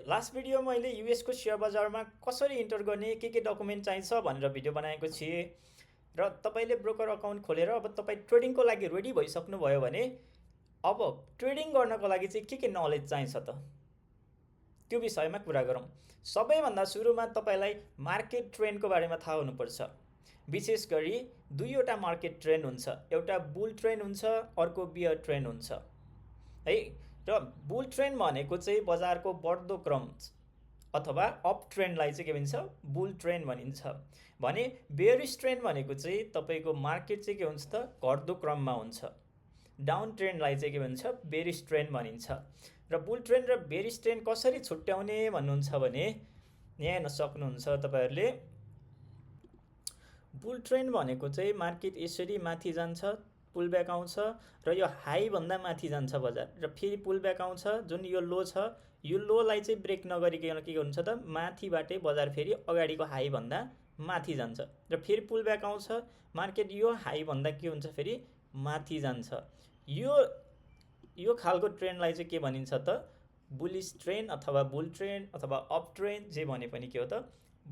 Last video मैले युएसको share बजारमा कसरी इन्टर गर्ने के डकुमेन्ट चाहिन्छ भनेर भिडियो बनाएको थिएँ र तपाईँले ब्रोकर अकाउन्ट खोलेर अब तपाईँ ट्रेडिङको लागि रेडी भइसक्नुभयो भने अब ट्रेडिङ गर्नको लागि चाहिँ के नलेज चाहिन्छ त त्यो विषयमा कुरा गरौँ। सबैभन्दा सुरुमा तपाईँलाई मार्केट ट्रेन्डको बारेमा थाहा हुनुपर्छ। विशेष गरी दुईवटा मार्केट ट्रेन्ड हुन्छ, एउटा बुल ट्रेन्ड हुन्छ, अर्को बियर ट्रेन्ड हुन्छ है। र बुल ट्रेन्ड भनेको चाहिँ बजारको बढ्दो क्रम अथवा अप ट्रेन्डलाई चाहिँ के भनिन्छ, बुल ट्रेन्ड भनिन्छ भने बेयरिश ट्रेन्ड भनेको चाहिँ तपाईँको मार्केट चाहिँ के हुन्छ त घट्दो क्रममा हुन्छ। डाउन ट्रेन्डलाई चाहिँ के भन्छ, बेयरिश ट्रेन्ड भनिन्छ। र बुल ट्रेन्ड र बेयरिश ट्रेन्ड कसरी छुट्याउने भन्नुहुन्छ भने यहाँ हेर्न सक्नुहुन्छ तपाईँहरूले। बुल ट्रेन्ड भनेको चाहिँ मार्केट यसरी माथि जान्छ, पुल ब्याक आउँछ र यो हाईभन्दा माथि जान्छ बजार र फेरि पुल ब्याक आउँछ, जुन यो लो छ यो लोलाई चाहिँ ब्रेक नगरिकन के हुन्छ त माथिबाटै बजार फेरि अगाडिको हाईभन्दा माथि जान्छ र फेरि पुल ब्याक आउँछ, मार्केट यो हाईभन्दा के हुन्छ फेरि माथि जान्छ। यो खालको ट्रेन्डलाई चाहिँ के भनिन्छ त बुलिश ट्रेन्ड अथवा बुल ट्रेन्ड अथवा अप ट्रेन्ड जे भने पनि के हो त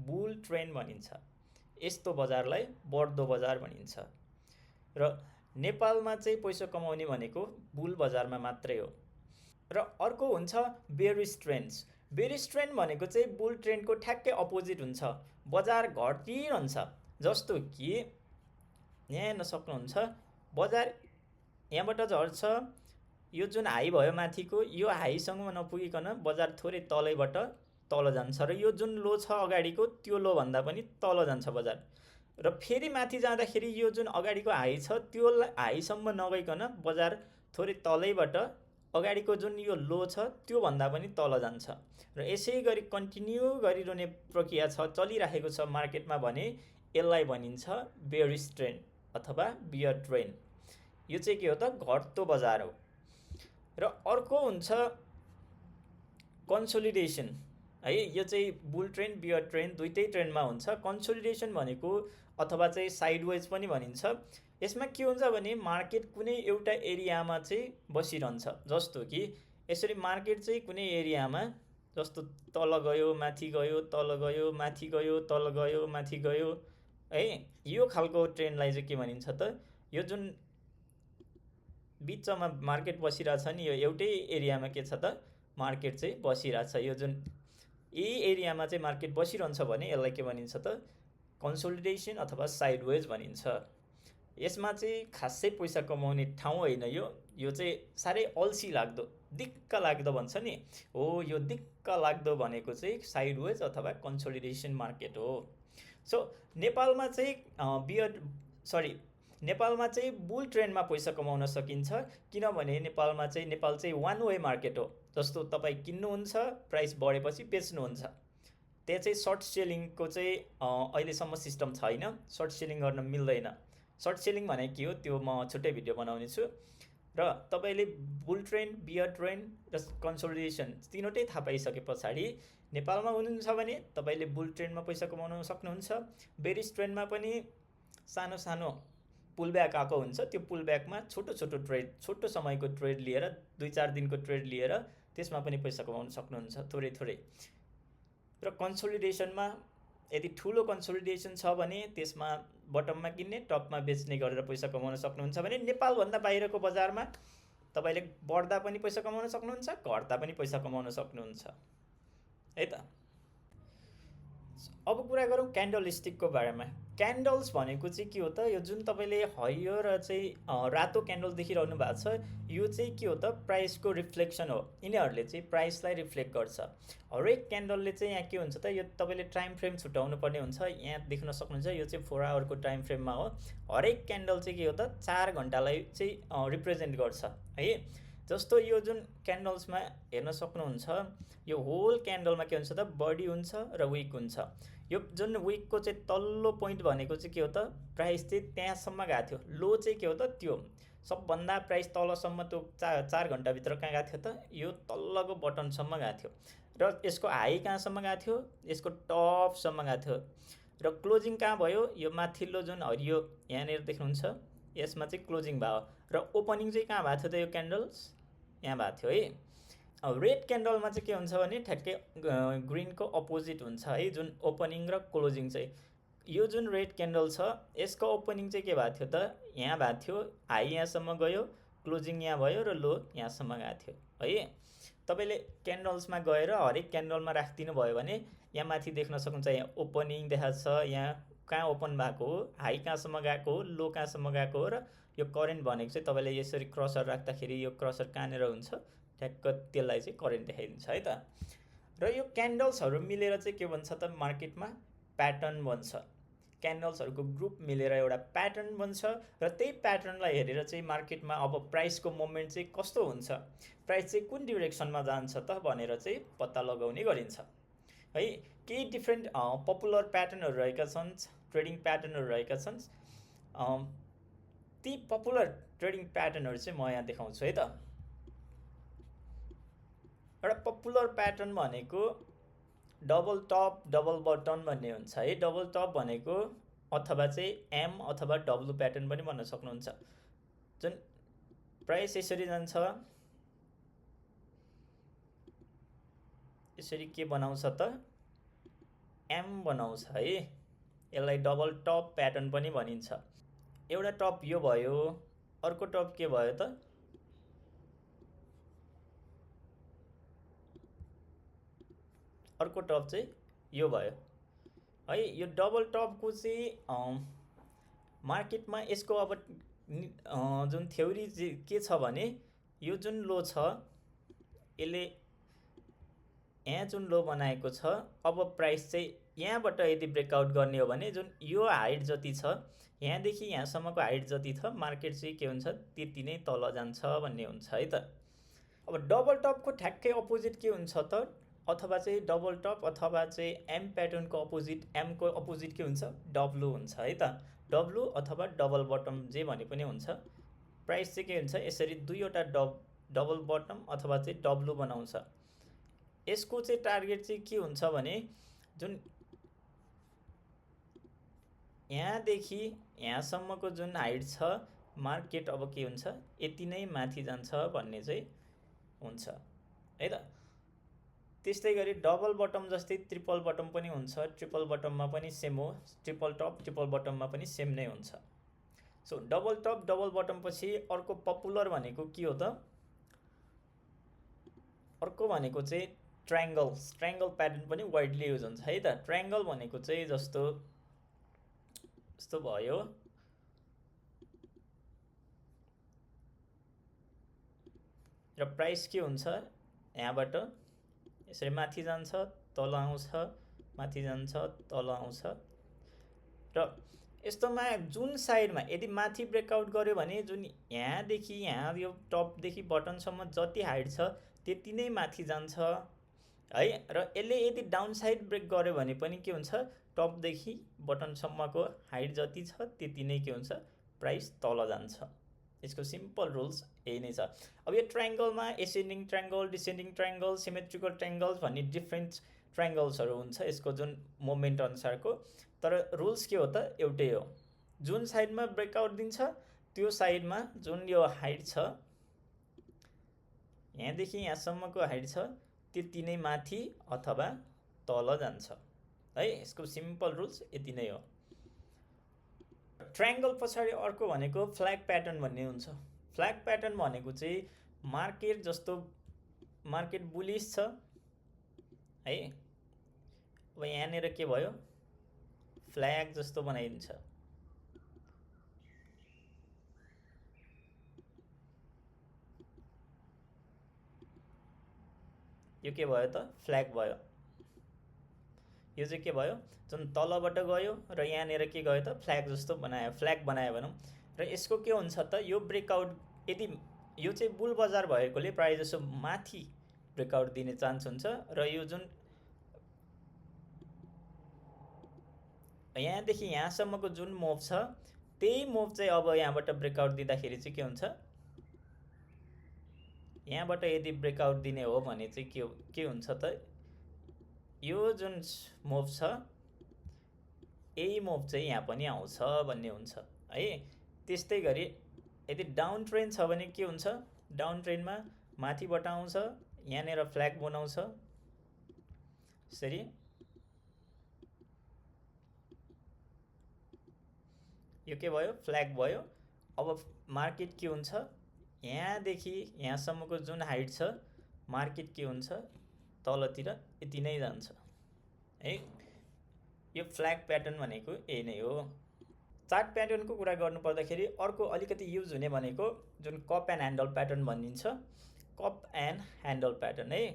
बुल ट्रेन्ड भनिन्छ। यस्तो बजारलाई बढ्दो बजार भनिन्छ। र नेपालमा चाहिँ पैसा कमाउने भनेको बुल बजारमा मात्रै हो। र अर्को हुन्छ बेयरिश ट्रेन्ड्स। बेयरिश ट्रेन्ड भनेको चाहिँ बुल ट्रेन्डको ठ्याक्कै अपोजिट हुन्छ, बजार घटिरहन्छ। जस्तो कि यहाँ हेर्न सक्नुहुन्छ, बजार यहाँबाट झर्छ, यो जुन हाई भयो माथिको यो हाईसँग नपुगिकन बजार थोरै तलैबाट तल जान्छ र यो जुन लो छ अगाडिको त्यो लो भन्दा पनि तल जान्छ बजार। र फेरि माथि जाँदाखेरि यो जुन अगाडिको हाई छ त्यो हाईसम्म नगइकन बजार थोरै तलैबाट अगाडिको जुन यो लो छ त्यो भन्दा पनि तल जान्छ। र यसै गरी कन्टिन्यू गरिरहने प्रक्रिया छ, चलिरहेको छ मार्केटमा भने यसलाई भनिन्छ बेयरिश ट्रेन्ड अथवा बियर ट्रेन्ड। यो चाहिँ के हो त घट्दो बजार हो। र अर्को हुन्छ कन्सोलिडेसन है। यो चाहिँ बुल ट्रेन्ड बियर ट्रेन्ड दुईटै ट्रेन्डमा हुन्छ। कन्सोलिडेसन भनेको अथवा चाहिँ साइडवेज पनि भनिन्छ। यसमा के हुन्छ भने मार्केट कुनै एउटा एरियामा चाहिँ बसिरहन्छ। जस्तो कि यसरी मार्केट चाहिँ कुनै एरियामा जस्तो तल गयो माथि गयो, तल गयो माथि गयो, तल गयो माथि गयो है। यो खालको ट्रेन्डलाई चाहिँ के भनिन्छ त, यो जुन बिचमा मार्केट बसिरहेछ नि, यो एउटै एरियामा के छ त मार्केट चाहिँ बसिरहेछ। यो जुन यही एरियामा चाहिँ मार्केट बसिरहन्छ भने यसलाई के भनिन्छ त कन्सोलिडेसन अथवा साइडवेज भनिन्छ। यसमा चाहिँ खासै पैसा कमाउने ठाउँ होइन। यो चाहिँ साह्रै अल्छी लाग्दो, दिक्क लाग्दो भन्छ नि हो, यो दिक्क लाग्दो भनेको चाहिँ साइडवेज अथवा कन्सोलिडेसन मार्केट हो। सो नेपालमा चाहिँ नेपालमा चाहिँ बुल ट्रेन्डमा पैसा कमाउन सकिन्छ, किनभने नेपाल चाहिँ वान वे मार्केट हो। जस्तो तपाईँ किन्नुहुन्छ, प्राइस बढेपछि बेच्नुहुन्छ। त्यहाँ चाहिँ सर्ट सेलिङको चाहिँ अहिलेसम्म सिस्टम छैन, सर्ट सेलिङ गर्न मिल्दैन। सर्ट सेलिङ भने के हो त्यो म छुट्टै भिडियो बनाउने छु। र तपाईँले बुल ट्रेन्ड, बियर ट्रेन्ड र कन्सोलिडेसन तीनवटै थाहा पाइसके पछाडि नेपालमा हुनुहुन्छ भने तपाईँले बुल ट्रेन्डमा पैसा कमाउन सक्नुहुन्छ। बेयरिश ट्रेन्डमा पनि सानो सानो पुल ब्याक आएको हुन्छ, त्यो पुल ब्याकमा छोटो छोटो ट्रेड, छोटो समयको ट्रेड लिएर 2-4 दिनको ट्रेड लिएर त्यसमा पनि पैसा कमाउन सक्नुहुन्छ थोरै थोरै। र कन्सोलिडेसनमा यदि ठुलो कन्सोलिडेसन छ भने त्यसमा बटममा किन्ने टपमा बेच्ने गरेर पैसा कमाउन सक्नुहुन्छ भने नेपालभन्दा बाहिरको बजारमा तपाईँले बढ्दा पनि पैसा कमाउन सक्नुहुन्छ, घट्दा पनि पैसा कमाउन सक्नुहुन्छ है त। अब कुरा गरौँ क्यान्डल स्टिकको बारेमा। क्यान्डल्स भनेको चाहिँ के हो त, यो जुन तपाईँले हरियो र चाहिँ रातो क्यान्डल देखिरहनु भएको छ, यो चाहिँ के हो त प्राइसको रिफ्लेक्सन हो। यिनीहरूले चाहिँ प्राइसलाई रिफ्लेक्ट गर्छ। हरेक क्यान्डलले चाहिँ यहाँ के हुन्छ त, यो तपाईँले टाइम फ्रेम छुट्याउनु पर्ने हुन्छ। यहाँ देख्न सक्नुहुन्छ यो चाहिँ 4 आवरको टाइम फ्रेममा हो। हरेक क्यान्डल चाहिँ के हो त 4 घन्टालाई चाहिँ रिप्रेजेन्ट गर्छ है। जस्तो यो जुन क्यान्डल्समा हेर्न सक्नुहुन्छ, यो होल क्यान्डलमा के हुन्छ त बडी हुन्छ र विक हुन्छ। यो जुन विकको चाहिँ तल्लो पोइन्ट भनेको चाहिँ के हो त प्राइस चाहिँ त्यहाँसम्म गएको थियो, लो चाहिँ के हो त त्यो सबभन्दा प्राइस तलसम्म त्यो 4 घन्टाभित्र कहाँ गएको थियो त यो तल्लोको बटनसम्म गएको थियो। र यसको हाई कहाँसम्म गएको थियो, यसको टपसम्म गएको थियो। र क्लोजिङ कहाँ भयो, यो माथिल्लो जुन हरियो यहाँनिर देख्नुहुन्छ यसमा चाहिँ क्लोजिङ भयो। र ओपनिङ चाहिँ कहाँ भएको थियो त यो क्यान्डल्स यहाँ भएको थियो है। रेड क्यान्डलमा चाहिँ के हुन्छ भने ठ्याक्कै ग्रिनको अपोजिट हुन्छ है, जुन ओपनिङ र क्लोजिङ चाहिँ। यो जुन रेड क्यान्डल छ यसको ओपनिङ चाहिँ के भएको थियो त, यहाँ भएको थियो, हाई यहाँसम्म गयो, क्लोजिङ यहाँ भयो र लो यहाँसम्म गएको थियो है। तपाईँले क्यान्डल्समा गएर हरेक क्यान्डलमा राखिदिनु भयो भने यहाँ माथि देख्न सक्नुहुन्छ, यहाँ ओपनिङ देखाएको छ, यहाँ कहाँ ओपन भएको हो, हाई कहाँसम्म गएको हो, लो कहाँसम्म गएको हो, र यो करेन्ट भनेको चाहिँ तपाईँले यसरी क्रसर राख्दाखेरि यो क्रसर कहाँनिर हुन्छ ठ्याक्क त्यसलाई चाहिँ करेन्ट देखाइदिन्छ है त। र यो क्यान्डल्सहरू मिलेर चाहिँ के भन्छ त मार्केटमा प्याटर्न बन्छ। क्यान्डल्सहरूको ग्रुप मिलेर एउटा प्याटर्न बन्छ र त्यही प्याटर्नलाई हेरेर चाहिँ मार्केटमा अब प्राइसको मोमेन्ट चाहिँ कस्तो हुन्छ, प्राइस चाहिँ कुन डिरेक्सनमा जान्छ त भनेर चाहिँ पत्ता लगाउने गरिन्छ है। केही डिफ्रेन्ट पपुलर प्याटर्नहरू रहेका छन्, ट्रेडिङ प्याटर्नहरू रहेका छन्। ती पपुलर ट्रेडिङ प्याटर्नहरू चाहिँ म यहाँ देखाउँछु है त। एउटा पपुलर प्याटर्न भनेको डबल टप डबल बटन भन्ने हुन्छ है। डबल टप भनेको अथवा चाहिँ एम अथवा डब्लु प्याटर्न पनि भन्न सक्नुहुन्छ। जुन प्राइस यसरी जान्छ, यसरी के बनाउँछ त, एम बनाउँछ है। यसलाई डबल टप प्याटर्न पनि भनिन्छ। एउटा टप यो भयो, अर्को टप के भयो त, अर्को टप चाहिँ यो भयो है। यो डबल टपको चाहिँ मार्केटमा यसको अब जुन थ्योरी के छ भने, यो जुन लो छ यसले यहाँ जुन लो बनाएको छ, अब प्राइस चाहिँ यहाँबाट यदि ब्रेकआउट गर्ने हो भने जुन यो हाइट जति छ, यहाँदेखि यहाँसम्मको हाइट जति छ, मार्केट चाहिँ के हुन्छ त्यति नै तल जान्छ भन्ने हुन्छ है त। अब डबल टपको ठ्याक्कै अपोजिट के हुन्छ त, अथवा चाहिँ डबल टप अथवा चाहिँ एम प्याटर्नको अपोजिट, एमको अपोजिट के हुन्छ, डब्लु हुन्छ है त। डब्लु अथवा डबल बटम जे भने पनि हुन्छ। प्राइस चाहिँ के हुन्छ, यसरी दुईवटा डबल बटम अथवा चाहिँ डब्लु बनाउँछ। यसको चाहिँ टार्गेट चाहिँ के हुन्छ भने, जुन यहाँदेखि यहाँसम्मको जुन हाइट छ, मार्केट अब के हुन्छ यति नै माथि जान्छ भन्ने चाहिँ हुन्छ है त। त्यस्तै गरी डबल बटम जस्तै ट्रिपल बटम पनि हुन्छ। ट्रिपल बटममा पनि सेम हो, ट्रिपल टप ट्रिपल बटममा पनि सेम नै हुन्छ। So double top double bottom पछि अर्को पपुलर भनेको के हो त, अर्को भनेको चाहिँ ट्रायङ्गल। ट्रायङ्गल प्याटर्न पनि वाइडली युज हुन्छ है त। ट्रायङ्गल भनेको चाहिँ जस्तो भयो, र प्राइस के हुन्छ यहाँबाट यसरी माथि जान्छ, तल आउँछ, माथि जान्छ, तल आउँछ। र यस्तोमा जुन साइडमा यदि माथि ब्रेकआउट गर्यो भने जुन यहाँदेखि यहाँ यो टपदेखि बटनसम्म जति हाइट छ त्यति नै माथि जान्छ है। र यसले यदि डाउन साइड ब्रेक गर्यो भने पनि के हुन्छ, टपदेखि बटनसम्मको हाइट जति छ त्यति नै के हुन्छ, प्राइस तल जान्छ। यसको सिम्पल रुल्स यही नै छ। अब यो ट्रायङ्गलमा ascending triangle, descending triangle, symmetrical triangles भन्ने डिफ्रेन्ट ट्रायङ्गल्सहरू हुन्छ यसको जुन मोमेन्ट अनुसारको। तर रुल्स के हो त, एउटै हो। जुन साइडमा ब्रेकआउट दिन्छ त्यो साइडमा जुन यो हाइट छ, यहाँदेखि यहाँसम्मको हाइट छ, त्यति नै माथि अथवा तल जान्छ है। यसको सिम्पल रुल्स यति नै हो। ट्रायङ्गल पछाडि अर्को भनेको फ्ल्याग प्याटर्न भन्ने हुन्छ। फ्ल्याग प्याटर्न भनेको चाहिँ मार्केट जस्तो, मार्केट बुलिस छ है, अब यहाँनिर के भयो, फ्ल्याग जस्तो बनाइदिन्छ। यो के भयो त, फ्ल्याग भयो। यो चाहिँ के भयो, जुन तलबाट गयो र यहाँनिर के गयो त, फ्ल्याग जस्तो बनायो, फ्ल्याग बनायो भनौँ। र यसको के हुन्छ त, यो ब्रेकआउट यदि यो चाहिँ बुल बजार भएकोले प्रायः जसो माथि ब्रेकआउट दिने चान्स हुन्छ। र यो जुन यहाँदेखि यहाँसम्मको जुन मुभ छ त्यही मुभ चाहिँ अब यहाँबाट ब्रेकआउट दिँदाखेरि चाहिँ के हुन्छ, यहाँबाट यदि ब्रेकआउट दिने हो भने चाहिँ के हुन्छ त, यो जुन मुभ छ यही मुभ चाहिँ यहाँ पनि आउँछ भन्ने हुन्छ है। त्यस्तै गरी यदि डाउन ट्रेन्ड छ भने के हुन्छ, डाउन ट्रेन्डमा माथिबाट आउँछ, यहाँनिर फ्ल्याग बनाउँछ यसरी, यो के भयो फ्ल्याग भयो। अब मार्केट के हुन्छ यहाँदेखि यहाँसम्मको जुन हाइट छ मार्केट के हुन्छ तलतिर यति नै जान्छ है। यो फ्ल्याग प्याटर्न भनेको यही नै हो। चार्ट प्याटर्नको कुरा गर्नु पर्दाखेरि अर्को अलिकति युज हुने भनेको जुन कप एन्ड ह्यान्डल प्याटर्न भनिन्छ, कप एन्ड ह्यान्डल प्याटर्न है।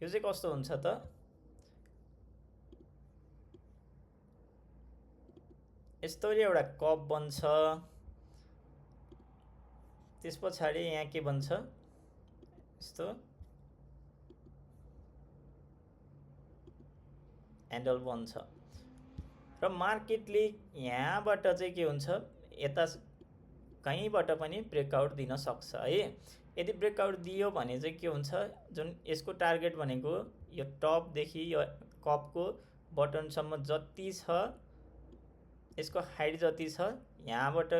यो चाहिँ कस्तो हुन्छ त यस्तो एउटा कप बन्छ, त्यस पछाडि यहाँ के बन्छ यस्तो ह्यान्डल बन्छ र मार्केटले यहाँबाट चाहिँ के हुन्छ यता कहीँबाट पनि ब्रेकआउट दिन सक्छ है। यदि ब्रेकआउट दियो भने चाहिँ के हुन्छ जुन यसको टार्गेट भनेको यो टपदेखि यो कपको बटनसम्म जति छ यसको हाइट जति छ यहाँबाट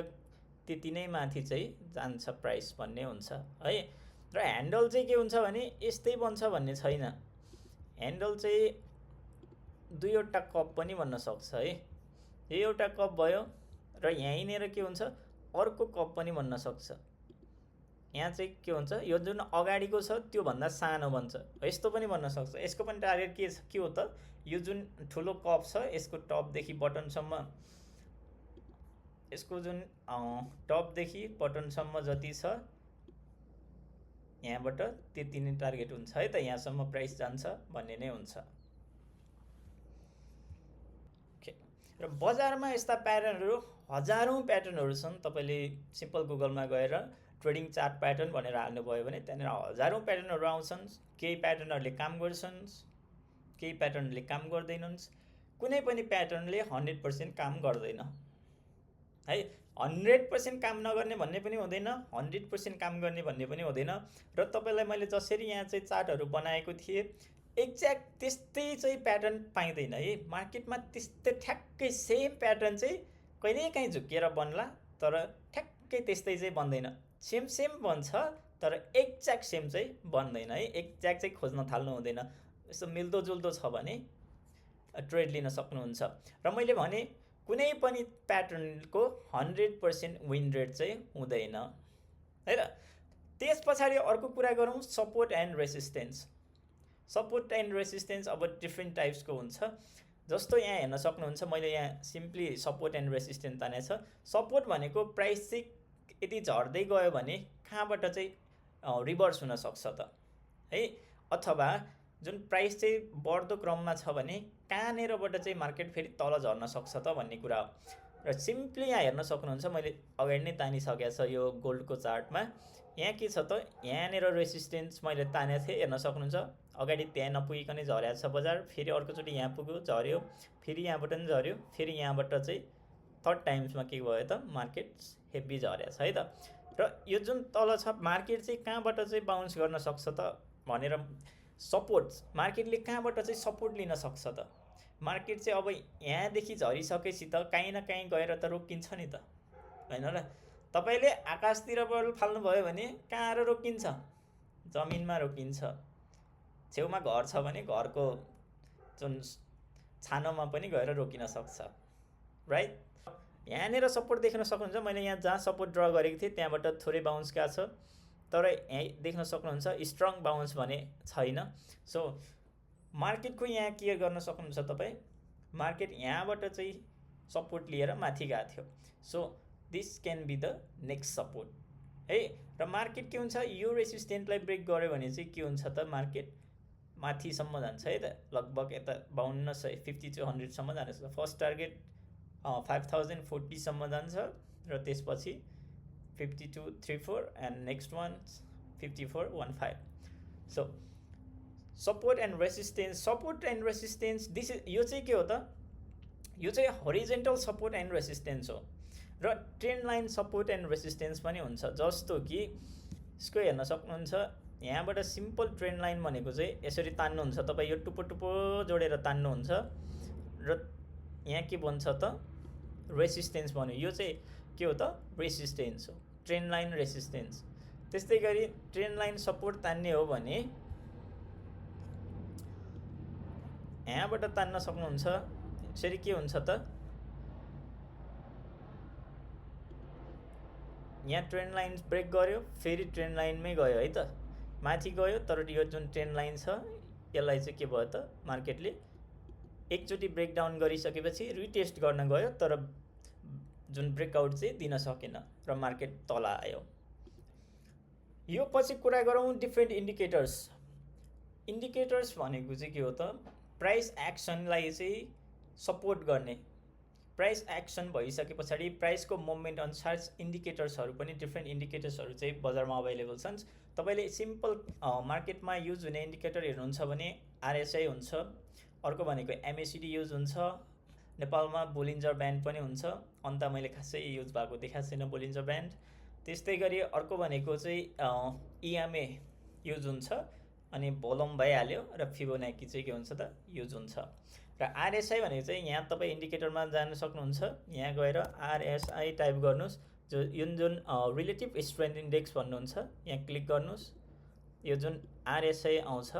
त्यति नै माथि चाहिँ जान्छ प्राइस भन्ने हुन्छ है। र ह्यान्डल चाहिँ के हुन्छ भने यस्तै बन्छ भन्ने छैन, ह्यान्डल चाहिँ दुईवटा कप पनि बन्न सक्छ है। यो एउटा कप भयो र यहीँनिर के हुन्छ अर्को कप पनि बन्न सक्छ। यहाँ चाहिँ के हुन्छ यो जुन अगाडिको छ त्योभन्दा सानो बन्छ, यस्तो पनि बन्न सक्छ। यसको पनि टार्गेट के हो त यो जुन ठुलो कप छ यसको टपदेखि बटनसम्म, यसको जुन टपदेखि बटनसम्म जति छ यहाँबाट त्यति नै टार्गेट हुन्छ है त, यहाँसम्म प्राइस जान्छ भन्ने नै हुन्छ। र बजारमा यस्ता प्याटर्नहरू हजारौँ प्याटर्नहरू छन्। तपाईँले सिम्पल गुगलमा गएर ट्रेडिङ चार्ट प्याटर्न भनेर हाल्नुभयो भने त्यहाँनिर हजारौँ प्याटर्नहरू आउँछन्। केही प्याटर्नहरूले काम गर्छन्, केही प्याटर्नले काम गर्दैनन्। कुनै पनि प्याटर्नले 100% काम गर्दैन है। 100% काम नगर्ने भन्ने पनि हुँदैन, 100% काम गर्ने भन्ने पनि हुँदैन। र तपाईँलाई मैले जसरी यहाँ चाहिँ चार्टहरू बनाएको थिएँ एक्ज्याक्ट त्यस्तै चाहिँ प्याटर्न पाइँदैन है। मार्केटमा त्यस्तै ठ्याक्कै सेम प्याटर्न चाहिँ कहिलेकाहीँ झुक्किएर बन्ला, तर ठ्याक्कै त्यस्तै चाहिँ बन्दैन। सेम बन्छ तर एक्ज्याक्ट सेम चाहिँ बन्दैन है। एक्ज्याक्ट चाहिँ खोज्न थाल्नु हुँदैन। यस्तो मिल्दोजुल्दो छ भने ट्रेड लिन सक्नुहुन्छ। र मैले भने कुनै पनि प्याटर्नको 100% विन रेट चाहिँ हुँदैन है त। त्यस पछाडि अर्को कुरा गरौँ support and resistance. Support and resistance अब डिफ्रेन्ट टाइप्सको हुन्छ। जस्तो यहाँ हेर्न सक्नुहुन्छ मैले यहाँ सिम्पली सपोर्ट एन्ड रेसिस्टेन्स तानेको छ। सपोर्ट भनेको प्राइस चाहिँ यदि झर्दै गयो भने कहाँबाट चाहिँ रिभर्स हुनसक्छ त है, अथवा जुन प्राइस चाहिँ बढ्दो क्रममा छ भने कहाँनिरबाट चाहिँ मार्केट फेरि तल झर्न सक्छ त भन्ने कुरा हो। र सिम्पली यहाँ हेर्न सक्नुहुन्छ मैले अगाडि नै तानिसकेको छ यो गोल्डको चार्टमा। यहाँ के छ त यहाँनिर रेसिस्टेन्स मैले तानेको थिएँ, हेर्न सक्नुहुन्छ अगाडि त्यहाँ नपुगिकनै झरेको छ बजार, फेरि अर्कोचोटि यहाँ पुग्यो झऱ्यो, फेरि यहाँबाट पनि झऱ्यो, फेरि यहाँबाट चाहिँ थर्ड टाइम्समा के भयो त मार्केट हेभी झरेको छ है त। र यो जुन तल छ मार्केट चाहिँ कहाँबाट चाहिँ बाउन्स गर्न सक्छ त भनेर सपोर्ट मार्केटले कहाँबाट चाहिँ सपोर्ट लिन सक्छ त। मार्केट चाहिँ अब यहाँदेखि झरिसकेपछि त काहीँ न काहीँ गएर त रोकिन्छ नि त होइन र। तपाईँले आकाशतिर बल फाल्नुभयो भने कहाँ रोकिन्छ, जमिनमा रोकिन्छ। छेउमा घर छ भने घरको जुन छानोमा पनि गएर रोकिन सक्छ राइट। यहाँनिर सपोर्ट देख्न सक्नुहुन्छ मैले यहाँ जहाँ सपोर्ट ड्र गरेको थिएँ त्यहाँबाट थोरै बाउन्स गएको छ, तर यहाँ देख्न सक्नुहुन्छ स्ट्रङ बाउन्स भने छैन। सो मार्केटको यहाँ के गर्न सक्नुहुन्छ तपाईँ, मार्केट यहाँबाट चाहिँ सपोर्ट लिएर माथि गएको थियो। So this can be the next support है। र मार्केट के हुन्छ यो रेसिस्टेन्टलाई ब्रेक गर्यो भने चाहिँ के हुन्छ त मार्केट माथिसम्म जान्छ है त, लगभग यता 5200 5200सम्म जान्छ। फर्स्ट टार्गेट 5040सम्म जान्छ र त्यसपछि 5234 and next one 5415। So support and resistance, support and resistance this is यो चाहिँ के हो त, यो चाहिँ हरिजेन्टल सपोर्ट एन्ड रेसिस्टेन्स हो। र trend line support and resistance पनि हुन्छ। जस्तो कि यसको हेर्न सक्नुहुन्छ यहाँबाट सिम्पल ट्रेन्ड लाइन भनेको चाहिँ यसरी तान्नुहुन्छ तपाईँ, यो टुप्पो टुप्पो जोडेर तान्नुहुन्छ र यहाँ के बन्छ त रेसिस्टेन्स भन्यो। यो चाहिँ के हो त रेसिस्टेन्स हो, ट्रेन्ड लाइन रेसिस्टेन्स। त्यस्तै गरी ट्रेन्ड लाइन सपोर्ट तान्ने हो भने यहाँबाट तान्न सक्नुहुन्छ। यसरी के हुन्छ त, यहाँ ट्रेन्ड लाइन ब्रेक गर्यो, फेरि ट्रेन्ड लाइनमै गयो है त, माथि गयो, तर यो जुन ट्रेन्ड लाइन छ यसलाई चाहिँ के भयो त, मार्केटले एकचोटि ब्रेकडाउन गरिसकेपछि रिटेस्ट गर्न गयो, तर जुन ब्रेकआउट चाहिँ दिन सकेन र मार्केट तल आयो। यो पछि कुरा गरौँ डिफ्रेन्ट इन्डिकेटर्स। इन्डिकेटर्स भनेको चाहिँ के हो त, प्राइस एक्सनलाई चाहिँ सपोर्ट गर्ने। प्राइस एक्सन भइसके पछाडि प्राइसको मुभमेन्ट अनुसार इन्डिकेटर्सहरू पनि डिफ्रेन्ट इन्डिकेटर्सहरू चाहिँ बजारमा अभाइलेबल छन्। तपाईँले सिम्पल मार्केटमा युज हुने इन्डिकेटर हेर्नुहुन्छ भने आरएसआई हुन्छ, अर्को भनेको एमएसिडी युज हुन्छ, नेपालमा बोलिन्जर ब्यान्ड पनि हुन्छ, अन्त मैले खासै युज भएको देखाएको छैन बोलिन्जर ब्यान्ड। त्यस्तै गरी अर्को भनेको चाहिँ इएमए युज हुन्छ, अनि भोलम भइहाल्यो, र फिबोनाकी चाहिँ के हुन्छ त युज हुन्छ। र आरएसआई भनेको चाहिँ यहाँ तपाईँ इन्डिकेटरमा जान सक्नुहुन्छ, यहाँ गएर आरएसआई टाइप गर्नुहोस्, जुन रिलेटिभ स्ट्रेन्थ इन्डेक्स भन्नुहुन्छ, यहाँ क्लिक गर्नुहोस्। यो जुन आरएसआई आउँछ,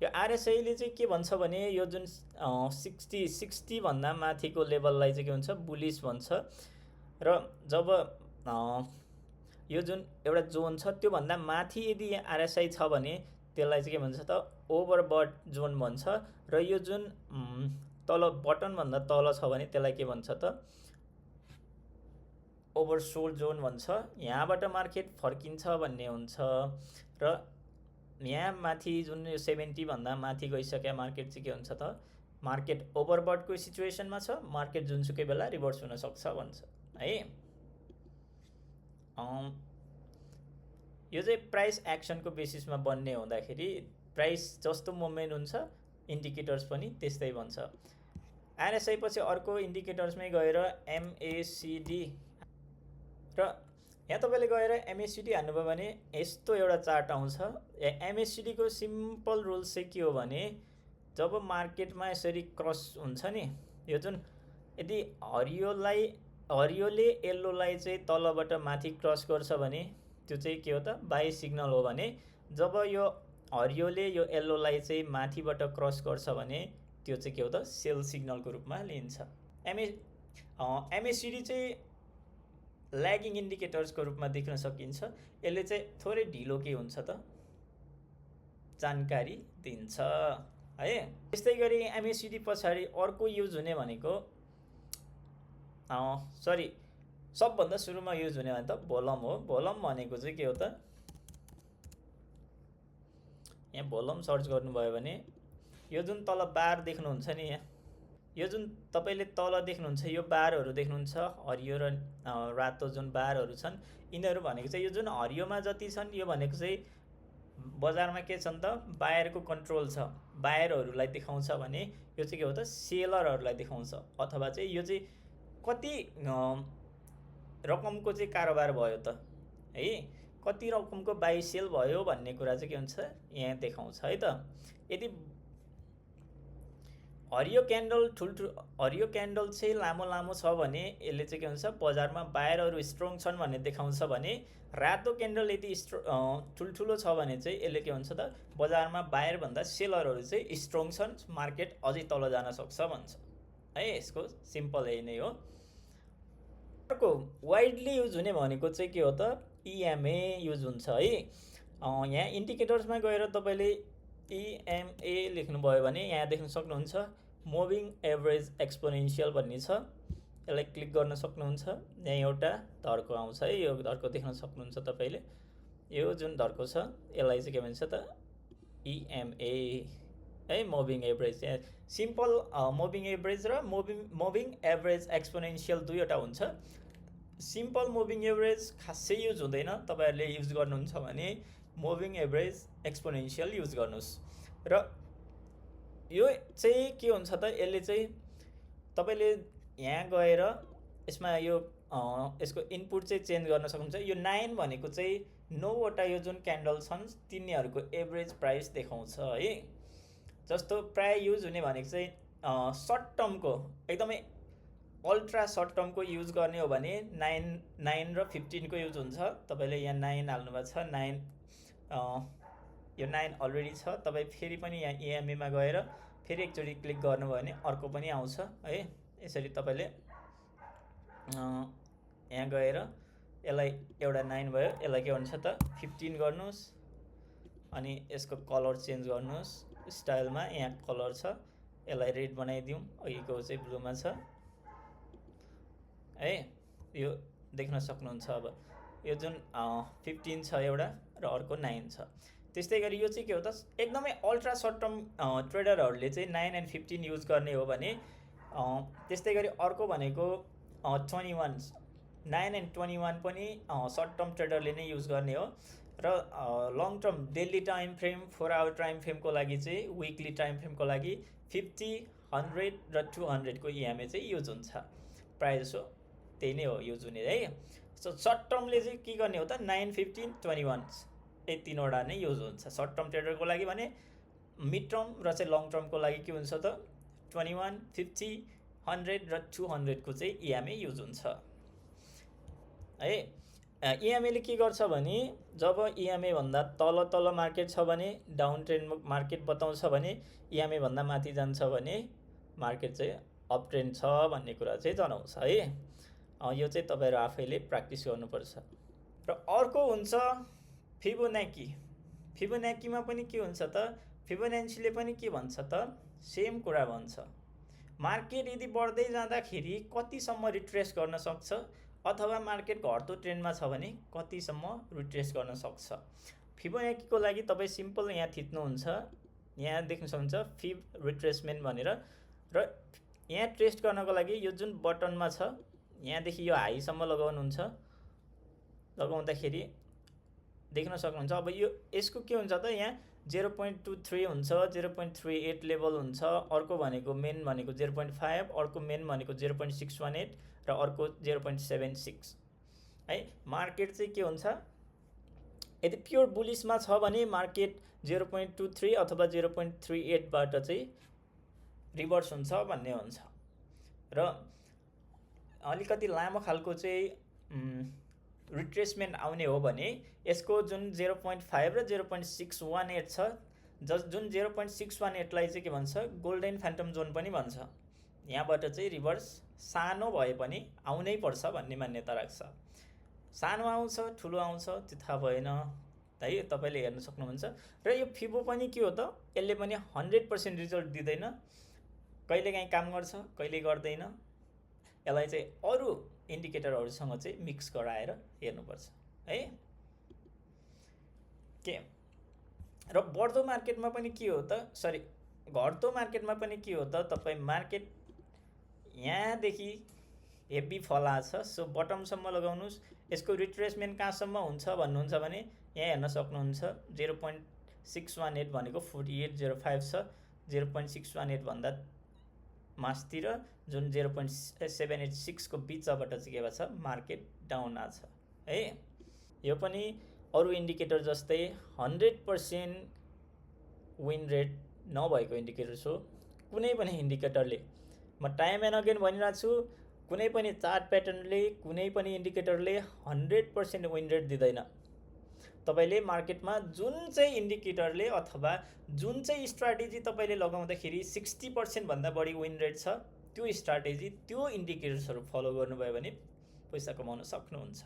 यो आरएसआईले चाहिँ के भन्छ भने यो जुन 60 भन्दा माथिको लेभललाई चाहिँ के हुन्छ, बुलिस भन्छ। र जब यो जुन एउटा जोन छ त्योभन्दा माथि यदि आरएसआई छ भने त्यसलाई चाहिँ के भन्छ त, ओभरबट जोन भन्छ। र यो जुन तल बटनभन्दा तल छ भने त्यसलाई के भन्छ त, ओभरसोल्ड जोन भन्छ। यहाँबाट मार्केट फर्किन्छ भन्ने हुन्छ। र यहाँ माथि जुन यो 70 भन्दा माथि गइसक्यो मार्केट चाहिँ के हुन्छ त, मार्केट ओभरबटको सिचुएसनमा छ, मार्केट जुनसुकै बेला रिभर्स हुन सक्छ भन्छ है। यो चाहिँ प्राइस एक्सनको बेसिसमा बन्ने हुँदाखेरि प्राइस जस्तो मुभमेन्ट हुन्छ इन्डिकेटर्स पनि त्यस्तै भन्छ। आरएसआई पछि अर्को इन्डिकेटर्समै गएर एमएसिडी, र यहाँ तपाईँले गएर एमएसिडी हान्नुभयो भने यस्तो एउटा चार्ट आउँछ। एमएसिडीको सिम्पल रुल्स चाहिँ के हो भने, जब मार्केटमा यसरी क्रस हुन्छ नि, यो जुन यदि हरियोले येल्लोलाई चाहिँ तलबाट माथि क्रस गर्छ भने त्यो चाहिँ के हो त, बाई सिग्नल हो भने, जब यो हरियोले यो येल्लोलाई चाहिँ माथिबाट क्रस गर्छ भने त्यो चाहिँ के हो त, सेल सिग्नलको रूपमा लिन्छ। एमएसिडी चाहिँ ल्यागिङ इन्डिकेटर्सको रूपमा देख्न सकिन्छ। यसले चाहिँ थोरै ढिलो के हुन्छ त, जानकारी दिन्छ है। त्यस्तै गरी एमएसिडी पछाडि अर्को युज हुने भनेको सबभन्दा सुरुमा युज हुने भने त भोलम हो। भोलम भनेको चाहिँ के हो त, यहाँ भोलम सर्च गर्नुभयो भने यो जुन तल बार देख्नुहुन्छ नि, यहाँ यो जुन तपाईँले तल देख्नुहुन्छ यो बारहरू देख्नुहुन्छ, हरियो र रातो जुन बारहरू छन्, यिनीहरू भनेको चाहिँ यो जुन हरियोमा जति छन् यो भनेको चाहिँ बजारमा के छन् त, बायरको कन्ट्रोल छ, बायरहरूलाई देखाउँछ भने यो चाहिँ के हो त, सेलरहरूलाई देखाउँछ। अथवा चाहिँ यो चाहिँ कति रकमको चाहिँ कारोबार भयो त है, कति रकमको बाई सेल भयो भन्ने कुरा चाहिँ के हुन्छ यहाँ देखाउँछ है त। यदि हरियो क्यान्डल चाहिँ लामो छ भने यसले चाहिँ के हुन्छ, बजारमा बायरहरू स्ट्रङ छन् भन्ने देखाउँछ भने, रातो क्यान्डल यदि ठुल्ठुलो छ भने चाहिँ यसले के हुन्छ त, बजारमा बायरभन्दा सेलरहरू चाहिँ स्ट्रङ छन्, मार्केट अझै तल जान सक्छ भन्छ है। यसको सिम्पल यही नै हो। अर्को वाइडली युज हुने भनेको चाहिँ के हो त, इएमए युज हुन्छ है। यहाँ इन्डिकेटर्समा गएर तपाईँले इएमए लेख्नुभयो भने यहाँ देख्न सक्नुहुन्छ मुभिङ एभरेज एक्सपोनेन्सियल भन्ने छ, यसलाई क्लिक गर्न सक्नुहुन्छ। यहाँ एउटा धर्को आउँछ है, यो धर्को देख्न सक्नुहुन्छ तपाईँले। यो जुन धर्को छ यसलाई चाहिँ के भन्छ त, इएमए है, moving average. Simple moving average र मुभिङ एभरेज एक्सपोनेन्सियल दुईवटा हुन्छ। सिम्पल मुभिङ एभरेज खासै युज हुँदैन, तपाईँहरूले युज गर्नुहुन्छ भने मुभिङ एभरेज एक्सपोनेन्सियल युज गर्नुहोस्। र यो चाहिँ के हुन्छ त, यसले चाहिँ तपाईँले यहाँ गएर यसमा यो यसको इनपुट चाहिँ चेन्ज गर्न सक्नुहुन्छ। यो 9 भनेको चाहिँ 9वटा यो जुन क्यान्डल छन् तिनीहरूको एभरेज प्राइस देखाउँछ है। जस्तो प्राय युज हुने भनेको चाहिँ सर्ट टर्मको एकदमै अल्ट्रा सर्ट टर्मको युज गर्ने हो भने 9 र 15 को युज हुन्छ। तपाईँले यहाँ 9 हाल्नुभएको छ, 9 यो 9 अलरेडी छ। तपाईँ फेरि पनि यहाँ इएमएमा गएर फेरि एकचोटि क्लिक गर्नुभयो भने अर्को पनि आउँछ है। यसरी तपाईँले यहाँ गएर यसलाई एउटा 9 भयो, यसलाई के भन्छ त 15 गर्नुहोस् अनि यसको कलर चेन्ज गर्नुहोस्। स्टाइलमा यहाँ कलर छ, यसलाई रेड बनाइदिउँ, अघिको चाहिँ ब्लूमा छ है। यो देख्न सक्नुहुन्छ। अब यो जुन 15 छ एउटा र अर्को 9 छ। त्यस्तै गरी यो चाहिँ के हो त एकदमै अल्ट्रा सर्ट टर्म ट्रेडरहरूले चाहिँ 9 एन्ड 15 युज गर्ने हो भने त्यस्तै गरी अर्को भनेको 21 9 एन्ड 21 पनि सर्ट टर्म ट्रेडरले नै युज गर्ने हो। र long term daily time frame 4 hour time फ्रेमको लागि चाहिँ विकली टाइम फ्रेमको लागि 50, 100 र 200 को इएमए चाहिँ युज हुन्छ। प्रायः जसो त्यही नै हो युज हुने है। सो सर्ट टर्मले चाहिँ के गर्ने हो त 9, 15, 21 यी तीनवटा नै युज हुन्छ सर्ट टर्म ट्रेडरको लागि भने। मिड टर्म र चाहिँ लङ टर्मको लागि के हुन्छ त 21, 50, 100 र 200 को चाहिँ इएमए युज हुन्छ है। इएमएले के गर्छ भने जब इएमए भन्दा तल मार्केट छ भने डाउन ट्रेन्ड मार्केट बताउँछ भने, इएमए भन्दा माथि जान्छ भने मार्केट चाहिँ अप ट्रेन्ड छ भन्ने कुरा चाहिँ जनाउँछ है। यो चाहिँ तपाईँहरू आफैले प्र्याक्टिस गर्नुपर्छ। र अर्को हुन्छ फिबोनाकी। फिबोनाकीमा पनि के हुन्छ त फिबोनाचीले पनि के भन्छ त सेम कुरा भन्छ। मार्केट यदि बढ्दै जाँदाखेरि कतिसम्म रिट्रेस गर्न सक्छ अथवा मार्केट घट्दो ट्रेन्डमा छ भने कतिसम्म रिट्रेस गर्न सक्छ। फिबोनाकीको लागि तपाईँ सिम्पल यहाँ थिच्नुहुन्छ, यहाँ देख्न सक्नुहुन्छ फिब रिट्रेसमेन्ट भनेर। र यहाँ ट्रेस्ट गर्नको लागि यो जुन बटनमा छ यहाँदेखि यो हाईसम्म लगाउनुहुन्छ, लगाउँदाखेरि देख्न सक्नुहुन्छ। अब यो यसको के हुन्छ त यहाँ 0.23 हुन्छ, 0.38 लेभल हुन्छ। अर्को भनेको मेन भनेको 0.5, अर्को मेन भनेको 0.618 र अर्को 0.76 है। मार्केट चाहिँ के हुन्छ यदि प्योर बुलिसमा छ भने मार्केट 0.23 अथवा 0.38 बाट चाहिँ रिभर्स हुन्छ भन्ने हुन्छ। र अलिकति लामो खालको चाहिँ रिट्रेसमेन्ट आउने हो भने यसको जुन 0.5 र 0.618 छ, जुन 0.618 लाई चाहिँ के भन्छ गोल्डन फ्यान्टम जोन पनि भन्छ। यहाँबाट चाहिँ रिभर्स सानो भए पनि आउनै पर्छ भन्ने मान्यता राख्छ। सानो आउँछ ठुलो आउँछ त्यो थाहा भएन है, तपाईँले हेर्न सक्नुहुन्छ। र यो फिबो पनि के हो त यसले पनि 100% रिजल्ट दिँदैन, कहिलेकाहीँ काम गर्छ कहिले गर्दैन। यसलाई चाहिँ अरू इन्डिकेटरहरूसँग चाहिँ मिक्स गराएर हेर्नुपर्छ है के। र बढ्दो मार्केटमा पनि के हो त घट्दो मार्केटमा पनि के हो त तपाईँ मार्केट यहाँदेखि हेभी फला छ, सो बटमसम्म लगाउनुहोस्। यसको रिट्रेसमेन्ट कहाँसम्म हुन्छ भन्नुहुन्छ भने यहाँ हेर्न सक्नुहुन्छ 0.618 भनेको 4805 छ। 0.618 भन्दा मास्तिर जुन 0.786 को बिचबाट चाहिँ के भन्छ मार्केट डाउन आछ है। यो पनि अरू इन्डिकेटर जस्तै 100% विन रेट नभएको इन्डिकेटर हो। कुनै पनि इन्डिकेटरले, म टाइम एन्ड अगेन भनिरहेको छु, कुनै पनि चार्ट प्याटर्नले कुनै पनि इन्डिकेटरले 100% विन रेट दिँदैन। तपाईले मार्केटमा जुन चाहिँ इन्डिकेटरले अथवा जुन चाहिँ स्ट्राटेजी तपाईले लगाउँदाखेरि 60% भन्दा बढी विन रेट छ त्यो स्ट्राटेजी त्यो इन्डिकेटर्सहरू फलो गर्नुभयो भने पैसा कमाउन सक्नुहुन्छ।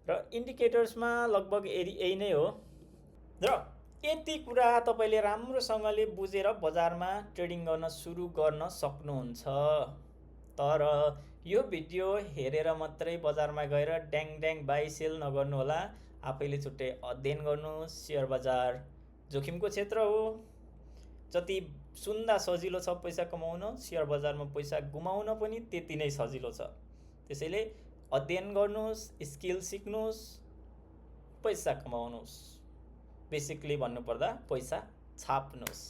र इन्डिकेटर्समा लगभग यही नै हो। र यति कुरा तपाईले राम्रोसँगले बुझेर बजारमा ट्रेडिङ गर्न सुरु गर्न सक्नुहुन्छ। तर यो भिडियो हेरेर मात्रै बजारमा गएर ड्याङ ड्याङ बाई सेल नगर्नु होला। आफैले छुट्टै अध्ययन गर्नुहोस्। सेयर बजार जोखिमको क्षेत्र हो। जति सुन्दा सजिलो छ पैसा कमाउन, सेयर बजारमा पैसा गुमाउन पनि त्यति नै सजिलो छ। त्यसैले अध्ययन गर्नुहोस्, स्किल सिक्नुहोस्, पैसा कमाउनुहोस्। बेसिकली भन्नुपर्दा पैसा छाप्नुहोस्।